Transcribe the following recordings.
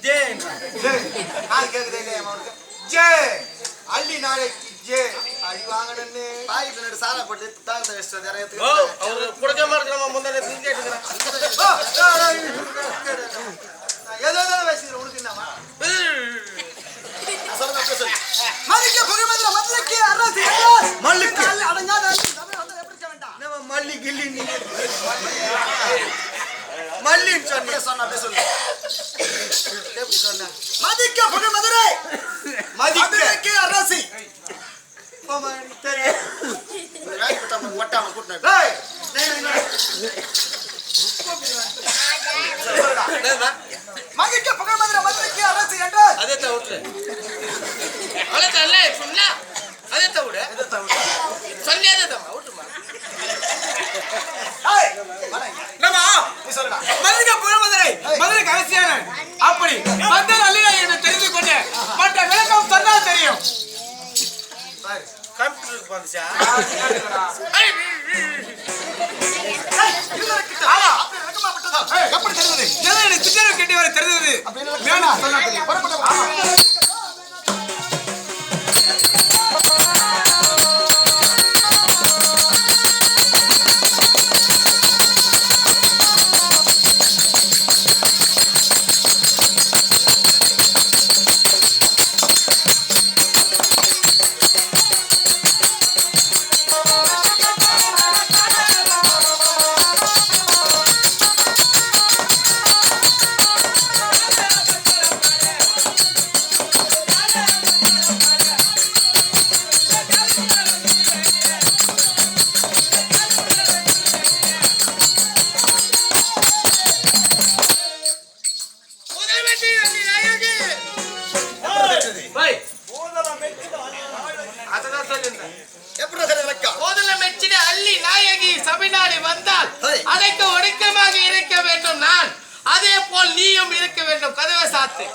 J நான் கேக்குதே இல்லையா அவனுக்கு ஜே அள்ளி நாளைக்கு ஜே அடி வாங்கணும்னு பாய் பின்னாடி சாரா போட்டு தாழ்த்த வச்சுட்டு நிறைய அவரு குடக்கமா இருக்கிறவங்க முன்னாடி கேட்டுக்கிறேன் ஏதோ பேசுகிறேன் உனக்கு என்னவா மல்லிக்கு புகழ்மதுரை மதுரைக்கு அரசு மல்லிக்கு அடங்காத மல்லி கில்லி மல்லின்னு சொன்ன சொல்லு எப்படி சொன்ன மதிக்க புகழ்மதுரை மதுரைக்கு அரசி மதிக்க புகழ்மதுரை மதுரைக்கு அரசு என்றால் அதே தவிர அதே தவிர சொல்லாததம்மா விட்டுமா மதுரை புகழ்மதுரை மதுரை அரசியான அப்படி மந்தர் அல்ல என்று தெரிந்து கொண்டு மற்ற விளக்கம் சொன்னால் தெரியும். கம்ப்யூட்டருக்கு வந்துச்சா எப்படி தெரிந்தது எனக்கு திட்டம் கேட்டு வர தெரிந்தது வேணா சொன்னா தெரியும். அதைக்கு ஒடுக்கமாக இருக்க வேண்டும் நான், அதே போல் நீயும் இருக்க வேண்டும். கதவை சாத்து.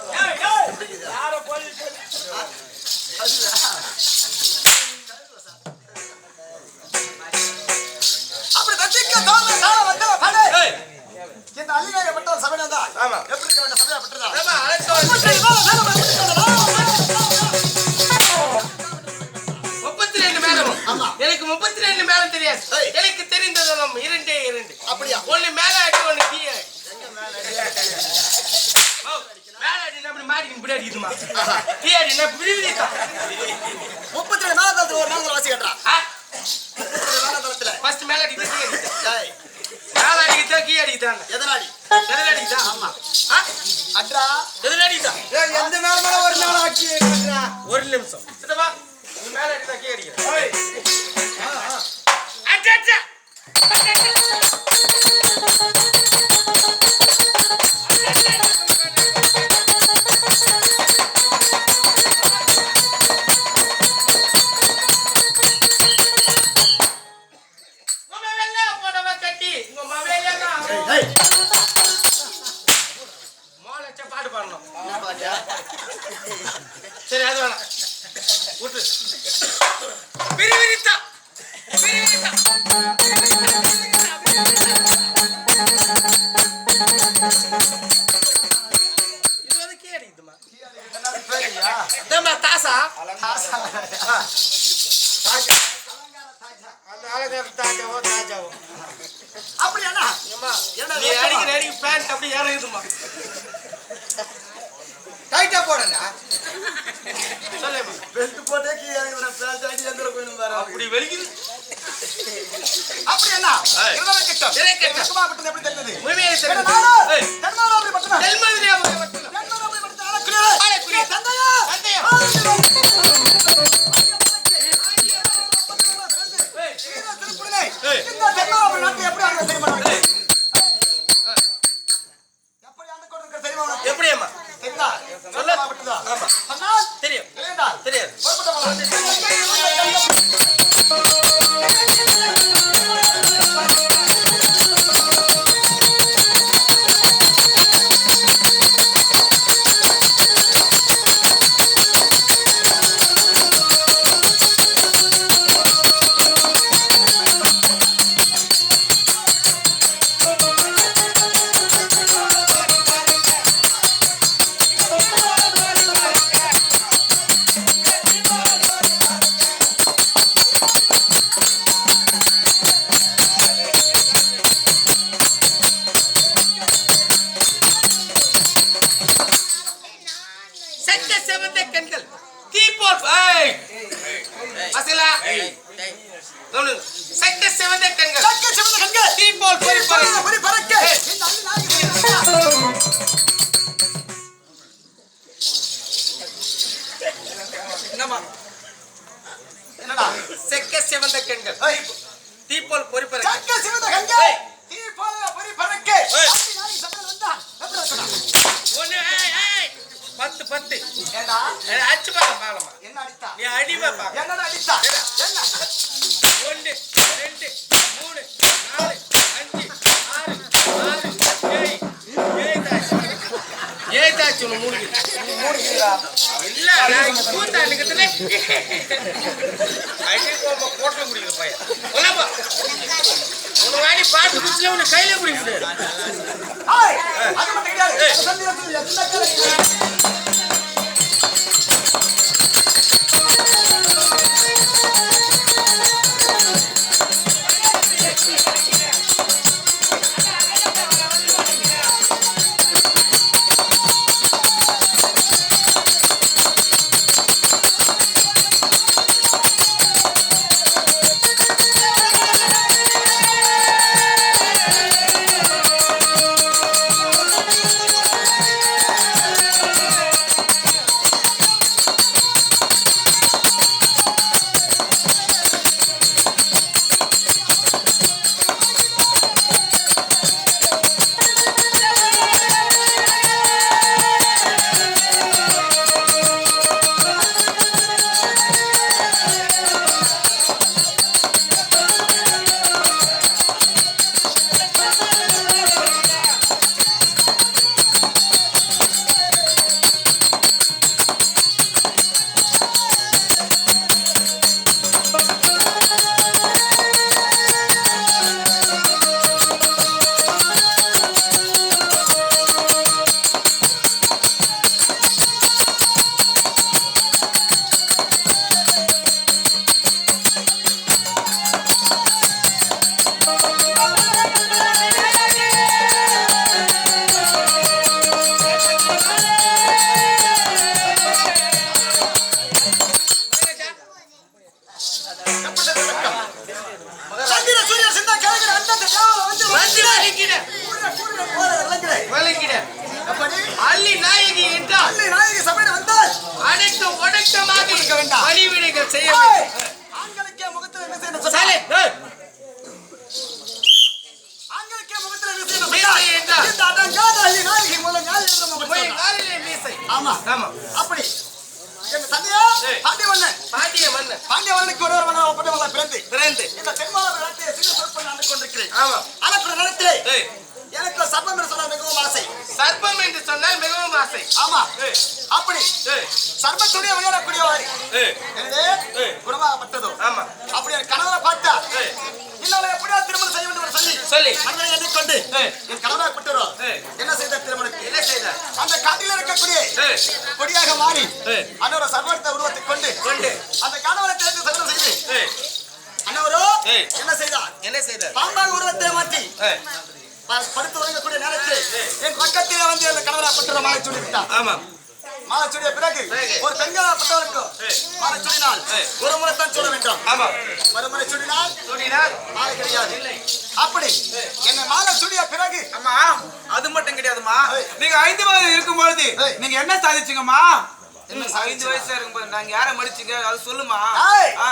அப்படி கத்திக்க தோல்ல சால வந்த படை இந்த அலிகாய பட்ட சபையதா ஆமா எப்படி இருக்க வேண்டிய சபையா பட்டதா ஆமா அழைத்து 32 மேலும் எனக்கு 32 மேலும் தெரியாது. எனக்கு தெரிந்ததெல்லாம் 2 அப்படியா ஒன்னு மேல அடி ஒன்னு கீழே மேல அடி நம்ம மாடிக்கு இப்படி அடிக்குதுமா கீழே அடி நான் பிரிவிதா 32 நாளத்துல ஒரு நாள் வாசி கட்டறா 32 நாளத்துல ஃபர்ஸ்ட் மேல அடி டேய் மேல அடிக்குதா கீழே அடிக்குதா எதனாடி அடிக்குதா ஆமா அட்ரா அடிக்குதா ஏய் எந்த நாள் மேல ஒரு நாள் ஆக்கி கட்டறா ஒரு நிமிஷம் சித்தப்பா நீ மேல அடிக்குதா கீழே அடிக்குதா ஓய் அச்சா பாட்டு பாடணும். சரி அது வேணாம் விட்டு பிரிவிரித்தா இது வந்து கீ அடிக்குதுமா தாசா அந்த அழகார தாஜாவோ தாஜாவோ அப்படியானா நீ அடிக்கிற பேண்ட் அப்படி ஏறுதுமா டைட்டா போடண்டா சொல்லேமா பெல்ட் போட்டே கீ இறங்குற பேண்ட் அடி எங்கற போயிடும் பாரு அப்படி வெளிக்குது அப்படியானா இருதர கிட்ட சும்மா பட்டது எப்படி தெரியுது முழுமையா தெரியுது தென்மாரா அப்படி பட்டனா தென்மாதிரியா பட்டனா தென்மாரா அப்படி பட்டனா அலக்குறியா தந்தையா இந்த தென்மாரா நாட்டு எப்படி ஆடுறது தெரியுமா எப்படி ஆண்டு கொண்டிருக்க தெரியுமா எப்படியம்மா தெரியுதா சொல்ல பட்டதா ஆமா சொன்னால் தெரியும் தெரியுதா தெரியும் சிவந்த கண்கள் தீபோல் அசலா சக்க சிவந்த கண்கள் தீபோல் பறக்க என்னடா செக்க சிவந்த கண்கள் தீபோல் பொறிப்பற சக்க சிவந்த கண்கள் தீபோல் பறக்க ஒண்ணு 10 ஏண்டா அச்சு பாலமா என்ன அடித்தா நீ அடிமா பா என்னடா அடித்தா என்ன 1 2 3 4 5 6 ஏதாச்சு மூடிக்கிறா இல்ல நான் கூத்தா நிக்கதே ஐடி கோட்ல முடியுது பையன் போலப்பா உன வாடி பாட்டு குச்சில உன கையில குடிக்குது ஹாய் அது மட்டும் கிடையாது சந்திரத்துல எந்த கலக்கு அள்ளி நாயகி என்றால் சபையில் வந்தால் அனைத்து ஒடுக்கமாக இருக்க வேண்டாம். பணிவிடைகள் செய்ய வேண்டும். ஆண்களுக்கே முகத்தில் என்ன செய்யணும் சரி, சொன்னார்? ஆண்களுக்கே முகத்தில் என்ன செய்யணும் மீசை சொன்னார்? என்றால் இந்த அடங்காத அள்ளி நாயகி மூலம் ஞாயிறு என்று நம்ம போய் சொன்னார். காலிலே மீசை. ஆமா ஆமா. அப்படி எங்க தந்தையா ஏய். பாண்டியவண்ணன் பாண்டிய மன்னன் பாண்டியவனுக்கு ஒரு மகனாக பிறந்து பிறந்து இந்த தென்மாவட்ட நாட்டிலே சிறு சொற்பன் ஆண்டு கொண்டிருக்கிறேன். ஆமா. அனுப்புற நேரத்திலே ஏய், எனக்கு சர்ப்பம் என்று சொன்னால் மிகவும் ஆசை. சர்ப்பம் என்று சொன்னால் மிகவும் ஆசை. ஆமா ஏய், அப்படி ஏய், சர்ப்பத்துடைய விளையாடக்கூடியவாறு ஏய், எனவே ஏய். குணமாகப்பட்டதோ ஆமா. அப்படி என் கணவரை பார்த்தா ஏய், இன்னொரு எப்படியா திருமணம் செய்ய வேண்டும் என்று சொல்லி சொல்லி மனதை எண்ணிக்கொண்டு ஏய். என் கணவராகப்பட்டவரோ ஏய். என்ன செய்த திருமணத்தை என்ன செய்தார்? அந்த காட்டில் இருக்கக்கூடிய ஏய், கொடியாக மாறி ஏய். அன்னோட சர்வத்தை உருவத்தை கொண்டு கொண்டு அந்த கணவரை தேர்ந்து சகலம் செய்து ஏய், அன்னவரோ ஏய். என்ன செய்தார்? என்ன செய்தார்? பாம்பாக உருவத்தை மாற்றி ஏய், படுத்து உறங்கக்கூடிய நேரத்தில் என் பக்கத்திலே வந்து அந்த கணவராகப்பட்டவரை மாலை சூடி விட்டார். ஆமா. மாலை சூடிய பிறகு ஒரு பெண்களாகப்பட்டவருக்கு ஏய். மாலை சூடினால் ஒரு முறைத்தான் சூட வேண்டும். ஆமா. மறுமுறை சூடினால் சொன்னார் மாலை கிடையாது. இல்லை. அப்படி என்ன மாலை சூடிய பிறகு அம்மா அது மட்டும் கிடையாதுமா. ஏய். நீங்க 5 வயது இருக்கும் பொழுது ஏய். நீங்க என்ன சாதிச்சீங்கம்மா? என்ன 5 வயசுல இருக்கும்போது நாங்க யாரை மடிச்சீங்க அது சொல்லுமா. ஏய். ஆ.